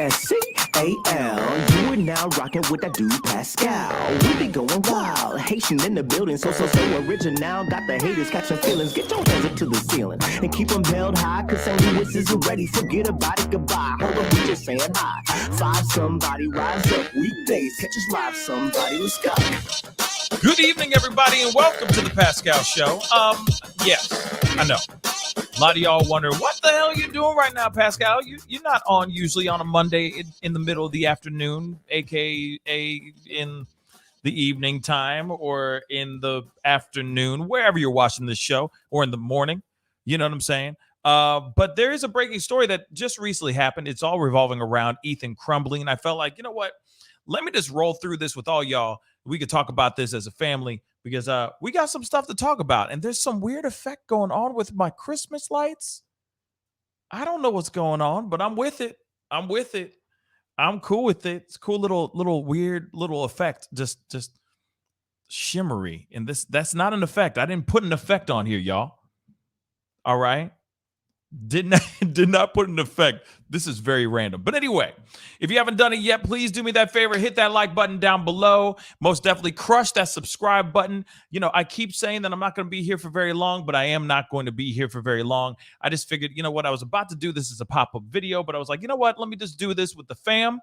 thepascal. You are now rocking with that dude Pascal. We be going wild, Haitian in the building, so original. Got the haters catching feelings. Get your hands up to the ceiling and keep them held high, cause St. Louis isn't ready. Forget about it, goodbye. Hold on, we just saying hi. Five somebody, rise up. Weekdays, catch us live, somebody. Let's go. Good evening, everybody, and welcome to the Pascal Show. Yes, I know. A lot of y'all wonder, what the hell are you doing right now, Pascal? You're not on usually on a Monday in the middle of the afternoon, aka in the evening time or in the afternoon, wherever you're watching this show, or in the morning. You know what I'm saying? But there is a breaking story that just recently happened. It's all revolving around Ethan Crumbley, and I felt like, you know what? Let me just roll through this with all y'all. We could talk about this as a family because we got some stuff to talk about. And there's some weird effect going on with my Christmas lights. I don't know what's going on, but I'm with it. I'm cool with it. It's a cool little weird little effect. Just shimmery. And that's not an effect. I didn't put an effect on here, y'all. All right. Did not put an effect. This is very random. But anyway, if you haven't done it yet, please do me that favor. Hit that like button down below. Most definitely crush that subscribe button. You know, I keep saying that I'm not going to be here for very long, but I am not going to be here for very long. I just figured, you know what? I was about to do this as a pop-up video, but I was like, you know what? Let me just do this with the fam.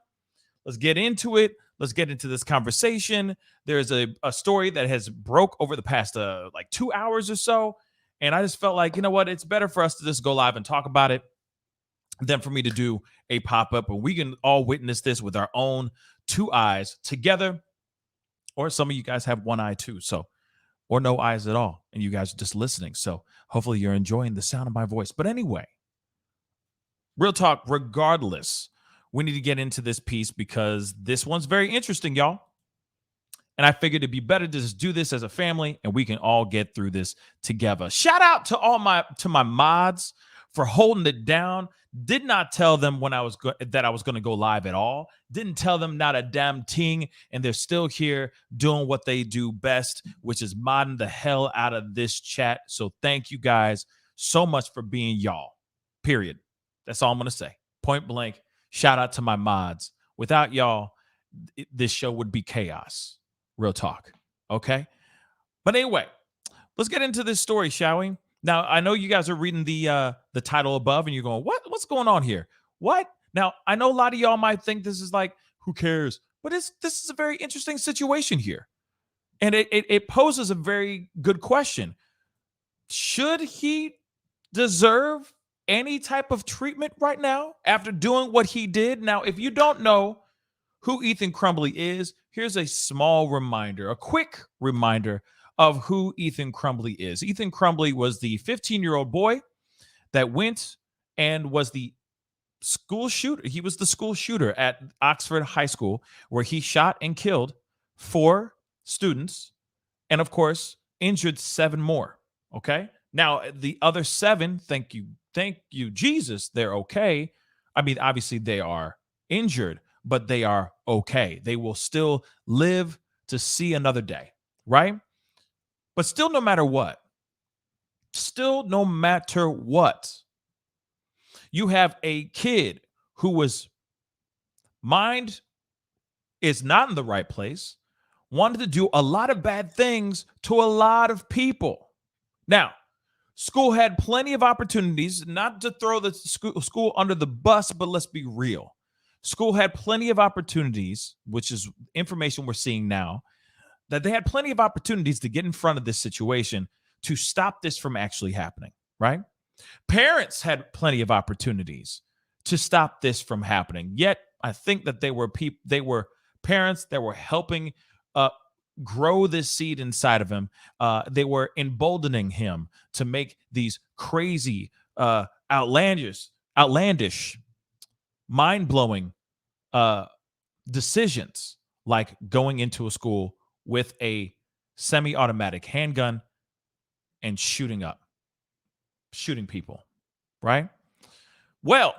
Let's get into it. Let's get into this conversation. There's a story that has broke over the past like 2 hours or so. And I just felt like, you know what? It's better for us to just go live and talk about it than for me to do a pop-up. And we can all witness this with our own two eyes together. Or some of you guys have one eye too. So, or no eyes at all. And you guys are just listening. So hopefully you're enjoying the sound of my voice. But anyway, real talk, regardless, we need to get into this piece because this one's very interesting, y'all. And I figured it'd be better to just do this as a family and we can all get through this together. Shout out to all my mods for holding it down. Did not tell them when that I was going to go live at all. Didn't tell them not a damn thing. And they're still here doing what they do best, which is modding the hell out of this chat. So thank you guys so much for being y'all. Period. That's all I'm going to say. Point blank. Shout out to my mods. Without y'all, this show would be chaos. Real talk. Okay. But anyway, let's get into this story, shall we? Now, I know you guys are reading the title above and you're going, what's going on here? What? Now, I know a lot of y'all might think this is like, who cares? But this is a very interesting situation here. And it poses a very good question. Should he deserve any type of treatment right now after doing what he did? Now, if you don't know who Ethan Crumbley is, here's a small reminder, a quick reminder of who Ethan Crumbley is. Ethan Crumbley was the 15-year-old boy that went and was the school shooter. He was the school shooter at Oxford High School, where he shot and killed 4 students and, of course, injured 7 more. Okay? Now, the other 7, thank you, Jesus, they're okay. I mean, obviously they are injured, but they are okay. They will still live to see another day, right? But still, no matter what, you have a kid who was mind is not in the right place, wanted to do a lot of bad things to a lot of people. Now, school had plenty of opportunities, not to throw the school under the bus, but let's be real. School had plenty of opportunities, which is information we're seeing now, that they had plenty of opportunities to get in front of this situation to stop this from actually happening, right? Parents had plenty of opportunities to stop this from happening. Yet, I think that they were parents that were helping grow this seed inside of him. They were emboldening him to make these crazy, outlandish, mind-blowing decisions, like going into a school with a semi-automatic handgun and shooting people, right? Well,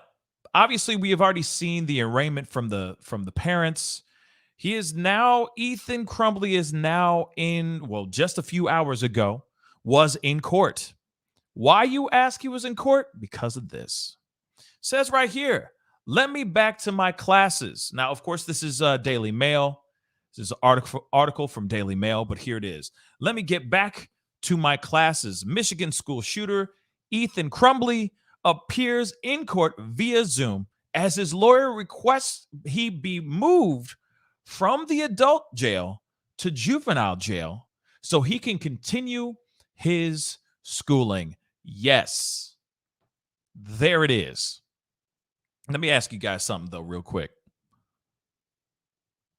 obviously we have already seen the arraignment from the parents. Ethan Crumbley is now just a few hours ago, was in court. Why, you ask, he was in court? Because of this. Says right here, Let me back to my classes. Now, of course, this is Daily Mail. This is an article from Daily Mail, but here it is. Let me get back to my classes. Michigan school shooter Ethan Crumbley appears in court via Zoom as his lawyer requests he be moved from the adult jail to juvenile jail so he can continue his schooling. Yes, there it is. Let me ask you guys something, though, real quick.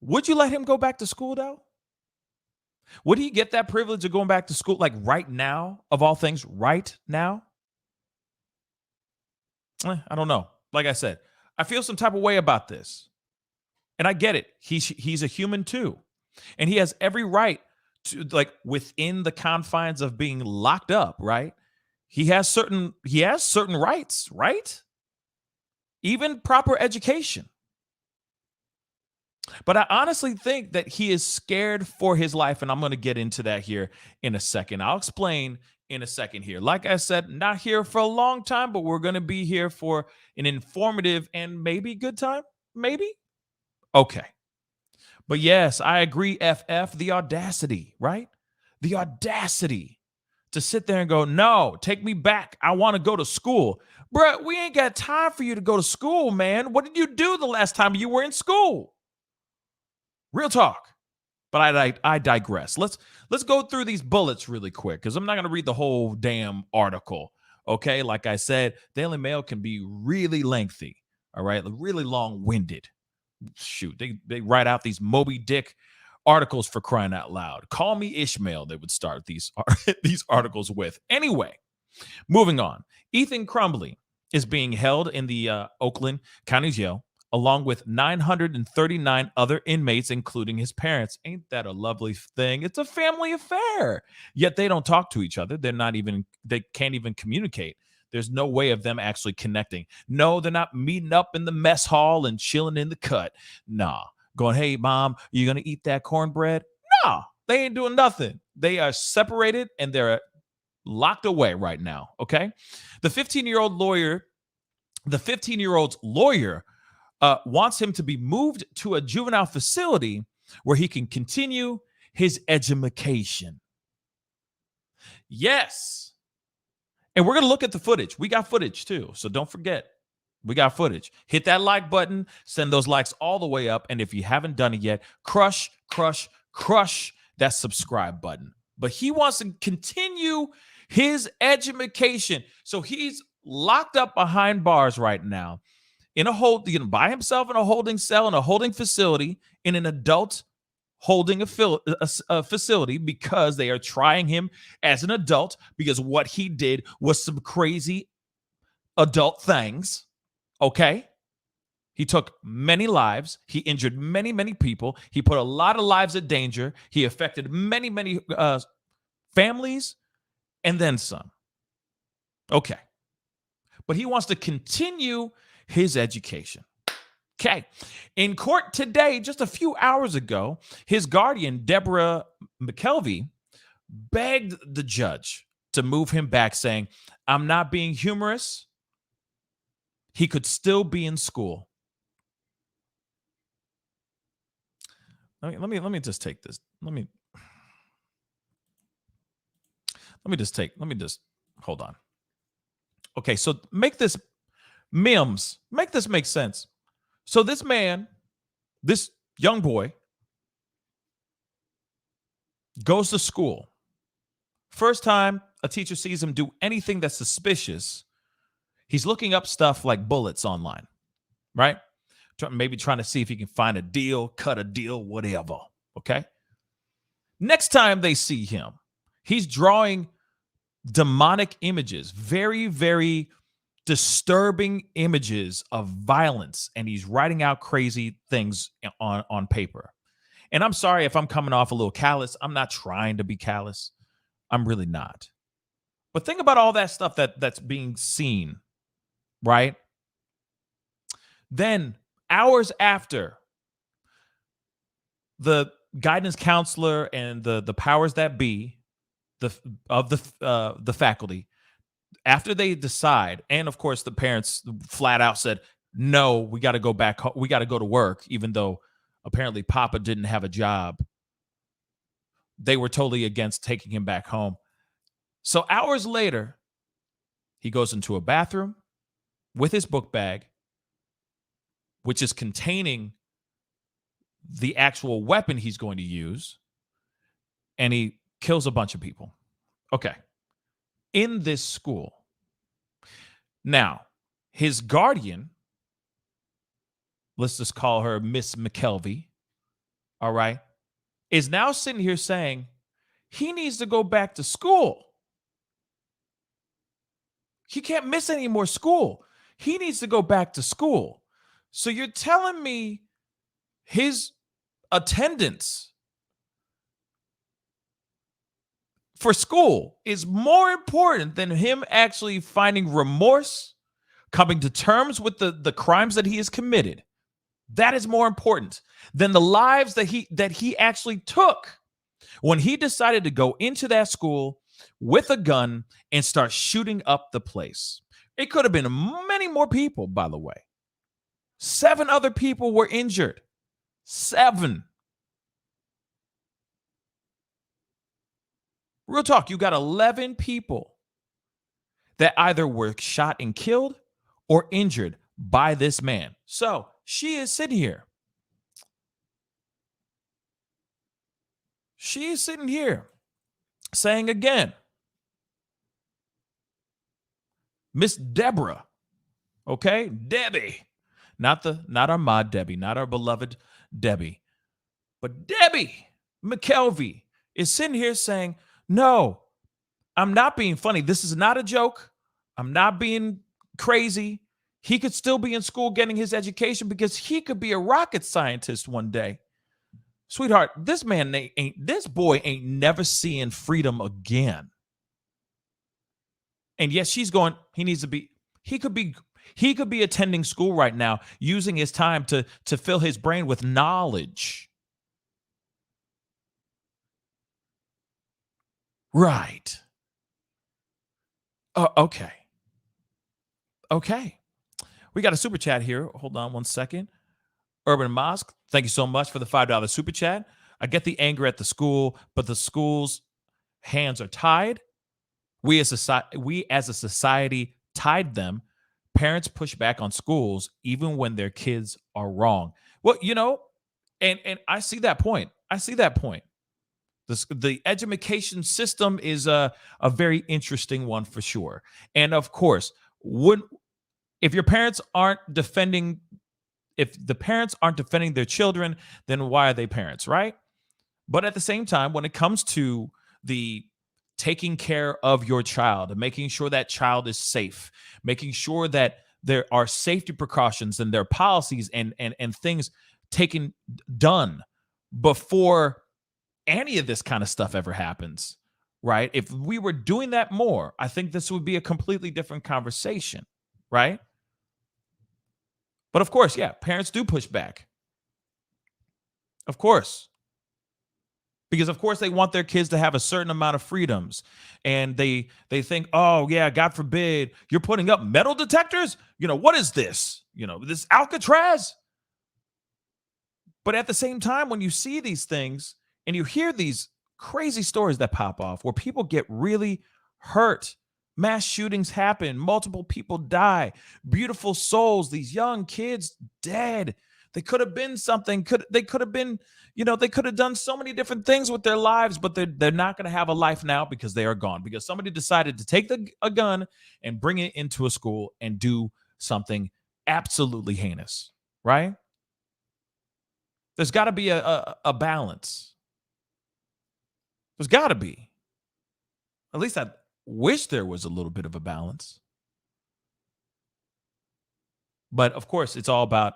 Would you let him go back to school, though? Would he get that privilege of going back to school, like right now, of all things, right now? I don't know. Like I said, I feel some type of way about this. And I get it. He's a human too. And he has every right to, like, within the confines of being locked up, right? He has certain rights, right? Even proper education. But I honestly think that he is scared for his life, and I'm going to get into that here in a second. I'll explain in a second here. Like I said, not here for a long time, but we're going to be here for an informative and maybe good time. Maybe? Okay. But yes, I agree, FF, the audacity, right? The audacity to sit there and go, no, take me back. I want to go to school. Bruh, we ain't got time for you to go to school, man. What did you do the last time you were in school? Real talk. But I digress. Let's go through these bullets really quick because I'm not going to read the whole damn article. Okay, like I said, Daily Mail can be really lengthy. All right, really long-winded. Shoot, they write out these Moby Dick articles for crying out loud. Call me Ishmael, they would start these articles with. Anyway, moving on. Ethan Crumbley is being held in the Oakland County Jail along with 939 other inmates, including his parents. Ain't that a lovely thing? It's a family affair. Yet they don't talk to each other. They can't even communicate. There's no way of them actually connecting. No, they're not meeting up in the mess hall and chilling in the cut. Nah. Going, hey, mom, you going to eat that cornbread? Nah, they ain't doing nothing. They are separated and they're locked away right now, okay? The 15-year-old's lawyer wants him to be moved to a juvenile facility where he can continue his education. Yes. And we're going to look at the footage. We got footage too, so don't forget. We got footage. Hit that like button. Send those likes all the way up. And if you haven't done it yet, crush that subscribe button. But he wants to continue his education. So he's locked up behind bars right now in a by himself in a holding cell, in a holding facility, in an adult holding a facility because they are trying him as an adult because what he did was some crazy adult things. Okay? He took many lives. He injured many, many people. He put a lot of lives at danger. He affected many, many families and then some. Okay. But he wants to continue his education. Okay. In court today, just a few hours ago, his guardian, Deborah McKelvey, begged the judge to move him back, saying, I'm not being humorous. He could still be in school. Let me just take this. Let me just hold on. Okay, so make this make sense. So this man, this young boy, goes to school. First time a teacher sees him do anything that's suspicious, he's looking up stuff like bullets online, right? Maybe trying to see if he can find a deal, cut a deal, whatever, okay? Next time they see him, he's drawing demonic images, very, very disturbing images of violence, and he's writing out crazy things on paper. And I'm sorry if I'm coming off a little callous. I'm not trying to be callous. I'm really not. But think about all that stuff that's being seen, right? Then hours after, the guidance counselor and the powers that be of the faculty, after they decide, and of course the parents flat out said, no, we got to go back. We got to go to work, even though apparently Papa didn't have a job. They were totally against taking him back home. So hours later, he goes into a bathroom with his book bag, which is containing the actual weapon he's going to use, and he kills a bunch of people. Okay. In this school. Now, his guardian, let's just call her Miss McKelvey, all right, is now sitting here saying he needs to go back to school. He can't miss any more school. He needs to go back to school. So you're telling me his attendance for school is more important than him actually finding remorse, coming to terms with the crimes that he has committed. That is more important than the lives that he actually took when he decided to go into that school with a gun and start shooting up the place. It could have been many more people, by the way. 7 other people were injured. 7. Real talk, you got 11 people that either were shot and killed or injured by this man. So she is sitting here. She is sitting here saying again, Miss Deborah, okay? Debbie. Not our ma Debbie, not our beloved Debbie, but Debbie McKelvey is sitting here saying, no, I'm not being funny. This is not a joke. I'm not being crazy. He could still be in school getting his education because he could be a rocket scientist one day. Sweetheart, this boy ain't never seeing freedom again. And yes, she's going, he could be attending school right now, using his time to fill his brain with knowledge. Right. Okay. We got a super chat here. Hold on one second. Urban Mosque, thank you so much for the $5 super chat. I get the anger at the school, but the school's hands are tied. We as a society tied them. Parents push back on schools even when their kids are wrong. Well, and I see that point. The education system is a very interesting one for sure. And of course, if the parents aren't defending their children, then why are they parents, right? But at the same time, when it comes to the taking care of your child and making sure that child is safe, making sure that there are safety precautions and there are policies and things done before any of this kind of stuff ever happens, right? If we were doing that more, I think this would be a completely different conversation, right? But of course, yeah, parents do push back. Of course. Because of course they want their kids to have a certain amount of freedoms. And they think, oh yeah, God forbid, you're putting up metal detectors? What is this? This Alcatraz? But at the same time, when you see these things and you hear these crazy stories that pop off where people get really hurt, mass shootings happen, multiple people die, beautiful souls, these young kids dead. They could have been something. They could have been, they could have done so many different things with their lives, but they're not going to have a life now because they are gone. Because somebody decided to take a gun and bring it into a school and do something absolutely heinous, right? There's got to be a balance. There's got to be. At least I wish there was a little bit of a balance. But of course, it's all about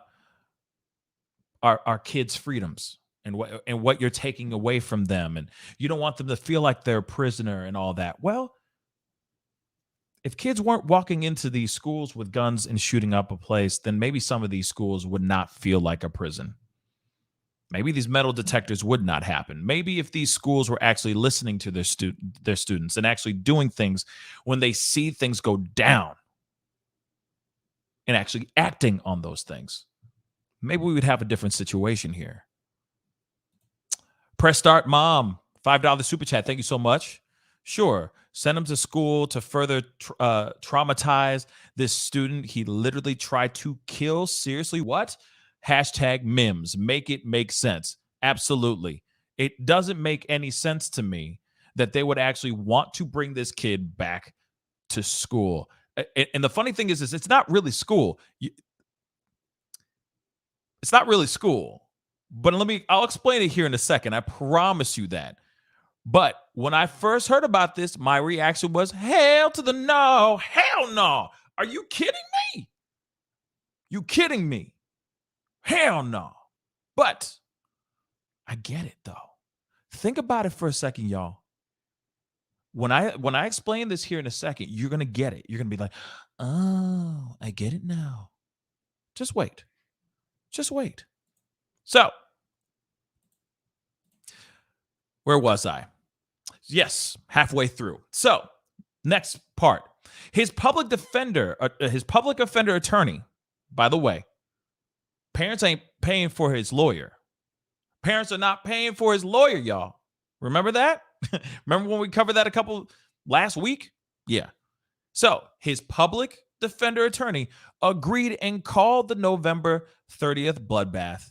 our kids' freedoms and what you're taking away from them. And you don't want them to feel like they're a prisoner and all that. Well, if kids weren't walking into these schools with guns and shooting up a place, then maybe some of these schools would not feel like a prison. Maybe these metal detectors would not happen. Maybe if these schools were actually listening to their students and actually doing things when they see things go down. and actually acting on those things, maybe we would have a different situation here. Press start, mom. $5 super chat. Thank you so much. Sure. Send him to school to further traumatize this student. He literally tried to kill. Seriously, what? Hashtag memes. Make it make sense. Absolutely. It doesn't make any sense to me that they would actually want to bring this kid back to school. And the funny thing is it's not really school. It's not really school. But I'll explain it here in a second. I promise you that. But when I first heard about this, my reaction was, hell to the no. Hell no. Are you kidding me? You kidding me? Hell no. But I get it, though. Think about it for a second, y'all. When I explain this here in a second, you're going to get it. You're going to be like, oh, I get it now. Just wait. Just wait. So, where was I? Yes, halfway through. So, next part. His public offender attorney, by the way, parents ain't paying for his lawyer. Parents are not paying for his lawyer, y'all. Remember that? Remember when we covered that last week? Yeah. So, his public defender attorney agreed and called the November 30th bloodbath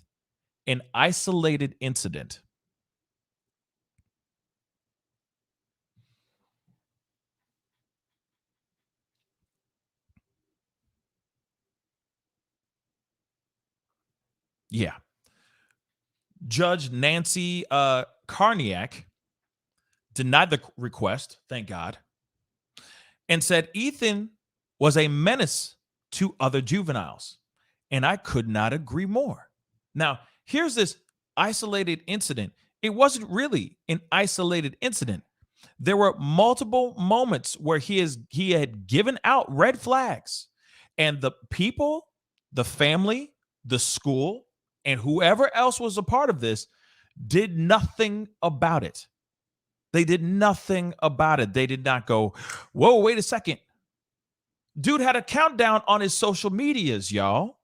an isolated incident. Yeah. Judge Nancy Karniak denied the request, thank God, and said Ethan was a menace to other juveniles. And I could not agree more. Now, here's this isolated incident. It wasn't really an isolated incident. There were multiple moments where he had given out red flags, and the people, the family, the school, and whoever else was a part of this did nothing about it. They did nothing about it. They did not go, whoa, wait a second. Dude had a countdown on his social medias, y'all.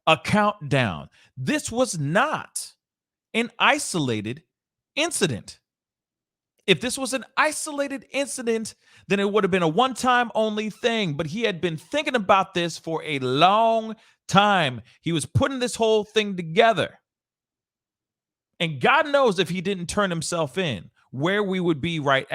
A countdown. This was not an isolated incident. If this was an isolated incident, then it would have been a one-time only thing. But he had been thinking about this for a long time. He was putting this whole thing together. And God knows if he didn't turn himself in, where we would be right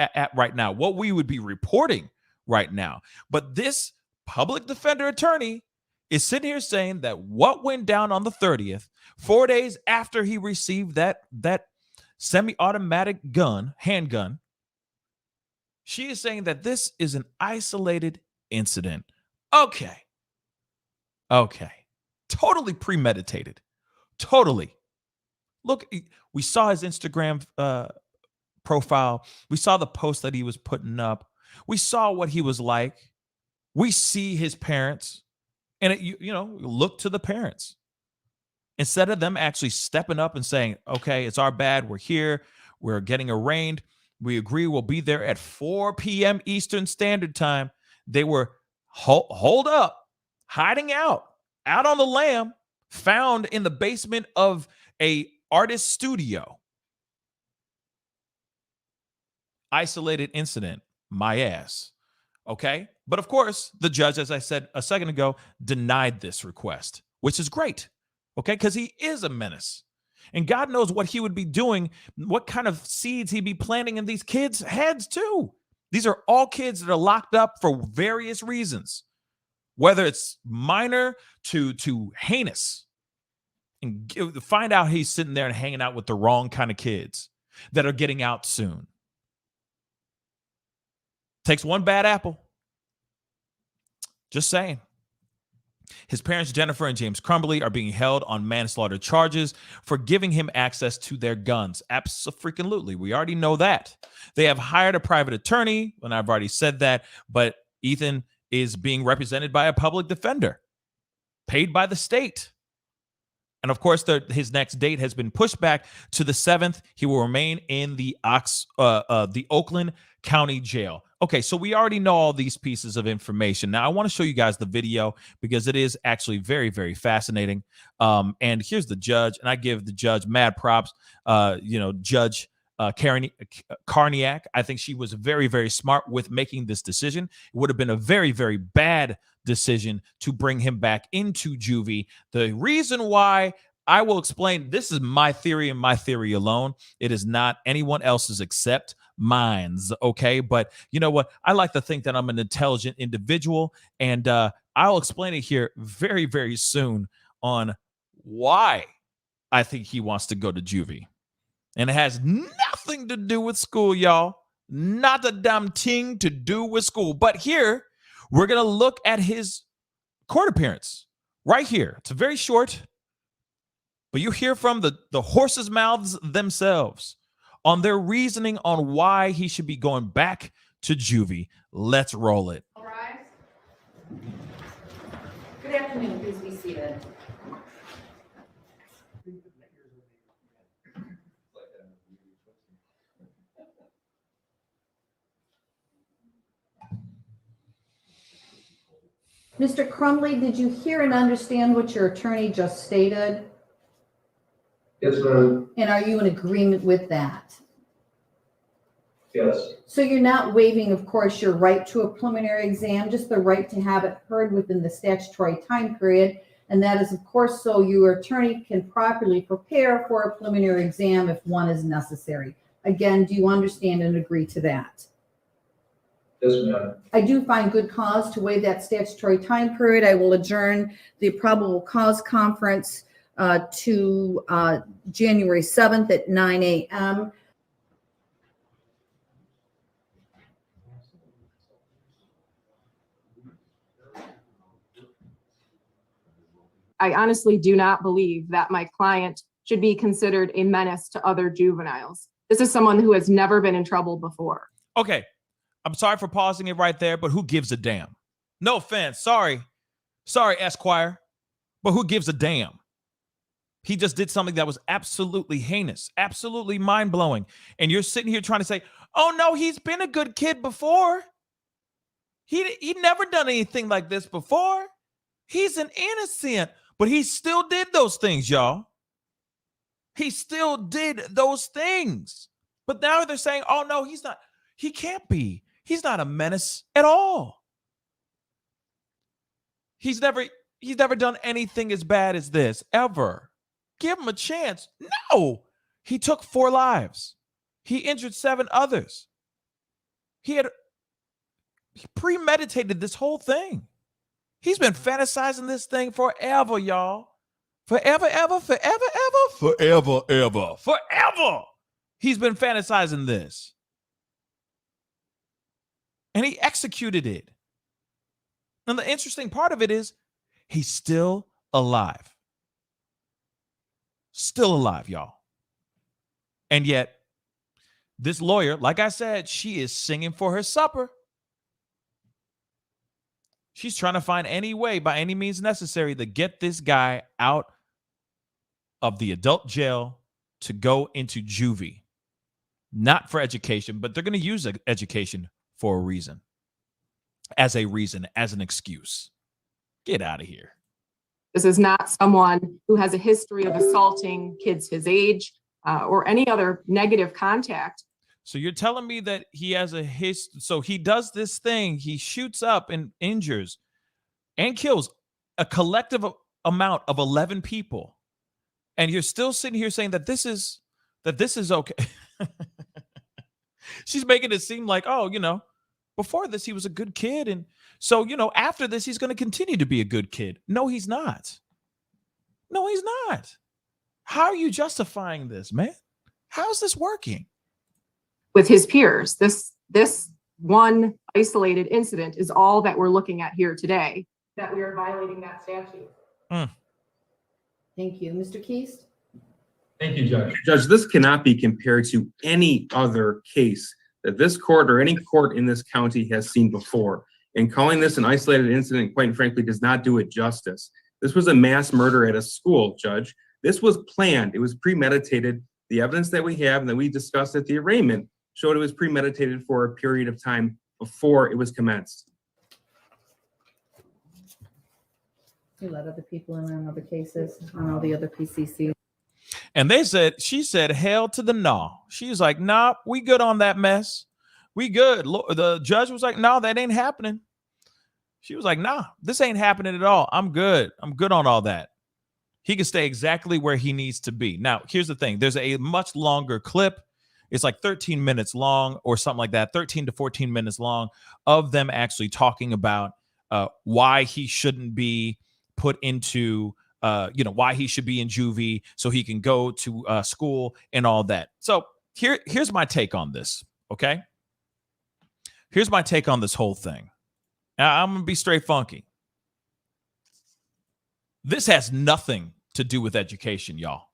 now, what we would be reporting right now. But this public defender attorney is sitting here saying that what went down on the 30th, 4 days after he received that semi-automatic handgun, she is saying that this is an isolated incident. Okay. Totally premeditated. Totally. Look, we saw his Instagram profile. We saw the post that he was putting up. We saw what he was like. We see his parents. And look to the parents. Instead of them actually stepping up and saying, okay, it's our bad. We're here. We're getting arraigned. We agree we'll be there at 4 p.m. Eastern Standard Time. They were holed up, hiding out on the lam, found in the basement of a artist studio. Isolated incident, my ass. Okay? But of course, the judge, as I said a second ago, denied this request, which is great. Okay? Because he is a menace. And God knows what he would be doing, what kind of seeds he'd be planting in these kids' heads too. These are all kids that are locked up for various reasons, whether it's minor to heinous. And find out he's sitting there and hanging out with the wrong kind of kids that are getting out soon. Takes one bad apple. Just saying. His parents, Jennifer and James Crumbley, are being held on manslaughter charges for giving him access to their guns. Abso-freaking-lutely. We already know that. They have hired a private attorney, and I've already said that, but Ethan is being represented by a public defender, paid by the state. And of course, his next date has been pushed back to the 7th. He will remain in the Oakland County Jail. Okay, so we already know all these pieces of information. Now, I want to show you guys the video because it is actually very, very fascinating. And here's the judge, and I give the judge mad props. Judge Karniak. I think she was very, very smart with making this decision. It would have been a very, very bad decision to bring him back into juvie. The reason why, I will explain, this is my theory and my theory alone. It is not anyone else's except mine's, okay? But you know what? I like to think that I'm an intelligent individual, and I'll explain it here very, very soon on why I think he wants to go to juvie. And it has nothing to do with school, y'all. Not a damn thing to do with school. But here, we're going to look at his court appearance right here. It's very short, but you hear from the horses' mouths themselves on their reasoning on why he should be going back to juvie. Let's roll it. All rise. Good afternoon. Please be seated. Mr. Crumbley, did you hear and understand what your attorney just stated? Yes, ma'am. And are you in agreement with that? Yes. So you're not waiving, of course, your right to a preliminary exam, just the right to have it heard within the statutory time period. And that is, of course, so your attorney can properly prepare for a preliminary exam if one is necessary. Again, do you understand and agree to that? Yes, ma'am. I do find good cause to waive that statutory time period. I will adjourn the probable cause conference to January 7th at 9 a.m. I honestly do not believe that my client should be considered a menace to other juveniles. This is someone who has never been in trouble before. Okay, I'm sorry for pausing it right there, but who gives a damn? No offense. Sorry, Esquire, but who gives a damn? He just did something that was absolutely heinous, absolutely mind-blowing. And you're sitting here trying to say, oh, no, he's been a good kid before. He never done anything like this before. He's an innocent, but he still did those things, y'all. He still did those things. But now they're saying, oh, no, he's not. He can't be. He's not a menace at all. He's never done anything as bad as this, ever. Give him a chance. No. He took 4 lives. He injured 7 others. He premeditated this whole thing. He's been fantasizing this thing forever, y'all. Forever, ever, forever, ever, forever, ever, forever. He's been fantasizing this. And he executed it. And the interesting part of it is he's still alive. Still alive, y'all. And yet, this lawyer, like I said, she is singing for her supper. She's trying to find any way, by any means necessary, to get this guy out of the adult jail to go into juvie. Not for education, but they're going to use education for a reason. As an excuse. Get out of here. This is not someone who has a history of assaulting kids his age or any other negative contact. So you're telling me that he has a history. So he does this thing. He shoots up and injures and kills a collective amount of 11 people. And you're still sitting here saying that this is okay. She's making it seem like, oh, before this, he was a good kid. And so, after this, he's going to continue to be a good kid. No, he's not. No, he's not. How are you justifying this, man? How is this working? With his peers. This one isolated incident is all that we're looking at here today, that we are violating that statute. Thank you. Mr. Keast? Thank you, Judge. Judge, this cannot be compared to any other case that this court or any court in this county has seen before. And calling this an isolated incident, quite frankly, does not do it justice. This was a mass murder at a school, Judge. This was planned. It was premeditated. The evidence that we have and that we discussed at the arraignment showed it was premeditated for a period of time before it was commenced. You let other people in on other cases, on all the other PCCs. And she said, hell to the no. She was like, nah, we good on that mess. We good. The judge was like, no, that ain't happening. She was like, nah, this ain't happening at all. I'm good. I'm good on all that. He can stay exactly where he needs to be. Now, here's the thing. There's a much longer clip. It's like 13 minutes long or something like that, 13 to 14 minutes long of them actually talking about why he shouldn't be put into, why he should be in juvie so he can go to school and all that. So here's my take on this, okay? Here's my take on this whole thing. Now, I'm going to be straight funky. This has nothing to do with education, y'all.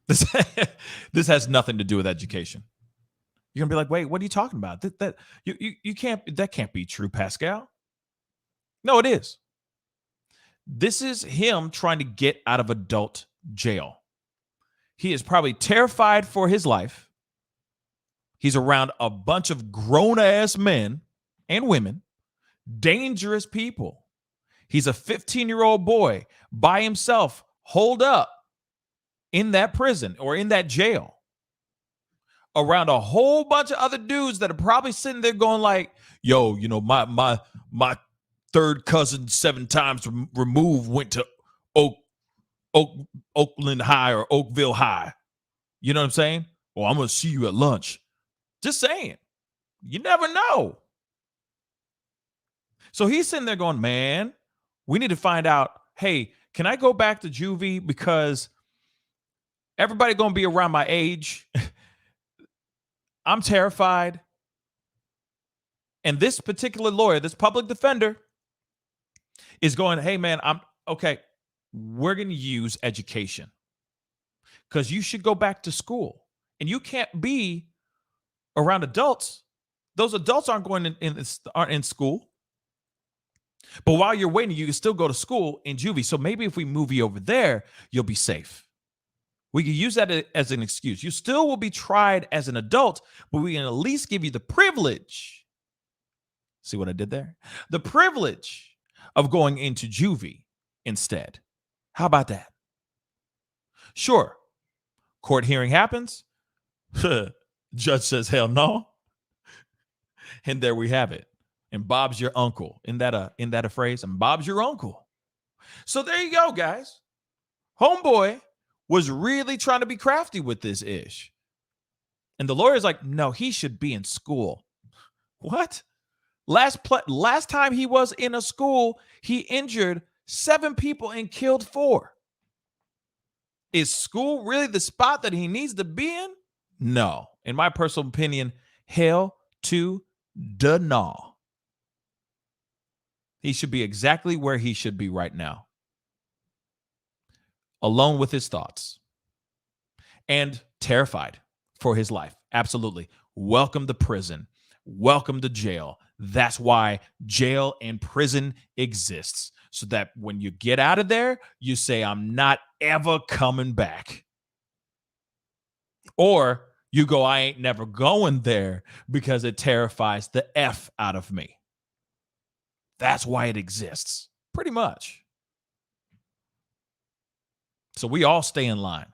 This has nothing to do with education. You're gonna be like, wait, what are you talking about? That can't be true, Pascal. No, it is. This is him trying to get out of adult jail. He is probably terrified for his life. He's around a bunch of grown-ass men and women, dangerous people. He's a 15-year-old boy by himself, holed up in that prison or in that jail around a whole bunch of other dudes that are probably sitting there going like, yo, my third cousin 7 times removed went to Oakland High or Oakville High. You know what I'm saying? Well, I'm going to see you at lunch. Just saying. You never know. So he's sitting there going, man, we need to find out, hey, can I go back to juvie because everybody going to be around my age. I'm terrified. And this particular lawyer, this public defender, is going, hey, man, we're going to use education because you should go back to school. And you can't be around adults. Those adults aren't aren't in school. But while you're waiting, you can still go to school in juvie. So maybe if we move you over there, you'll be safe. We can use that as an excuse. You still will be tried as an adult, but we can at least give you the privilege. See what I did there? The privilege of going into juvie instead. How about that? Sure. Court hearing happens. Judge says, hell no. And there we have it. And Bob's your uncle. Isn't that a phrase? And Bob's your uncle. So there you go, guys. Homeboy was really trying to be crafty with this ish. And the lawyer's like, no, he should be in school. What? Last time he was in a school, he injured 7 people and killed 4. Is school really the spot that he needs to be in? No. In my personal opinion, hell to the no. He should be exactly where he should be right now. Alone with his thoughts. And terrified for his life. Absolutely. Welcome to prison. Welcome to jail. That's why jail and prison exists. So that when you get out of there, you say, I'm not ever coming back. Or you go, I ain't never going there because it terrifies the F out of me. That's why it exists. Pretty much. So we all stay in line.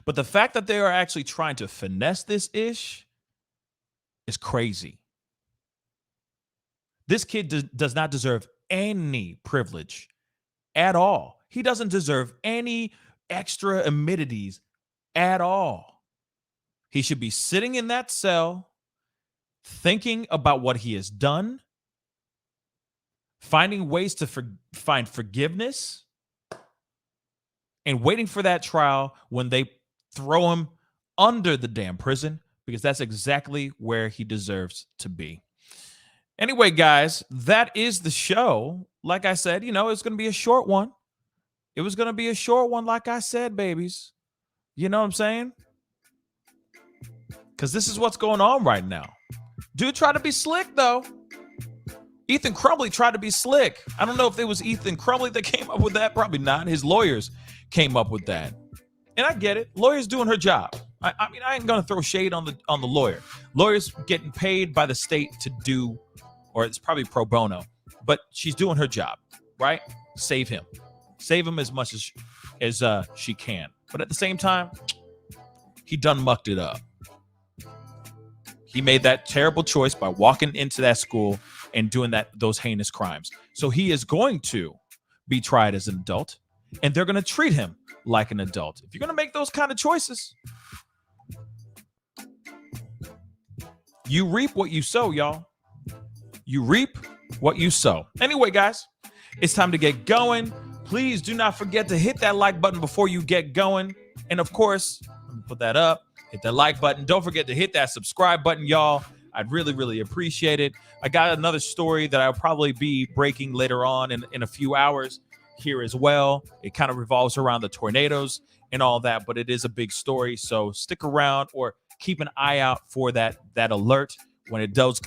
But the fact that they are actually trying to finesse this ish is crazy. This kid does not deserve any privilege at all. He doesn't deserve any extra amenities at all. He should be sitting in that cell, thinking about what he has done, finding ways to find forgiveness, and waiting for that trial when they throw him under the damn prison, because that's exactly where he deserves to be. Anyway, guys, that is the show. Like I said, it's going to be a short one. It was going to be a short one, like I said, babies. You know what I'm saying? Because this is what's going on right now. Do try to be slick, though. Ethan Crumbley tried to be slick. I don't know if it was Ethan Crumbley that came up with that. Probably not. His lawyers came up with that. And I get it. Lawyers doing her job. I mean, I ain't gonna throw shade on the lawyer. Lawyers getting paid by the state to do, or it's probably pro bono, but she's doing her job, right? Save him as much as she can. But at the same time, he done mucked it up. He made that terrible choice by walking into that school and doing those heinous crimes. So he is going to be tried as an adult, and they're going to treat him like an adult. If you're going to make those kind of choices, you reap what you sow, y'all. You reap what you sow. Anyway, guys, it's time to get going. Please do not forget to hit that like button before you get going. And of course, let me put that up. Hit that like button. Don't forget to hit that subscribe button, y'all. I'd really, really appreciate it. I got another story that I'll probably be breaking later on in a few hours here as well. It kind of revolves around the tornadoes and all that, but it is a big story. So stick around or keep an eye out for that alert when it does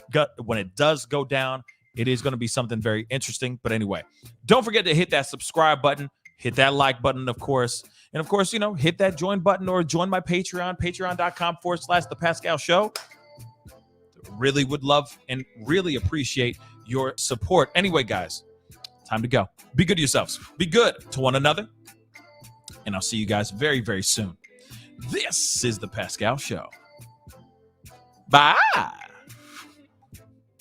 go down. It is going to be something very interesting. But anyway, don't forget to hit that subscribe button, hit that like button, of course. And of course, hit that join button or join my Patreon, patreon.com/The Pascal Show. Really would love and really appreciate your support. Anyway, guys, time to go. Be good to yourselves. Be good to one another. And I'll see you guys very, very soon. This is The Pascal Show. Bye.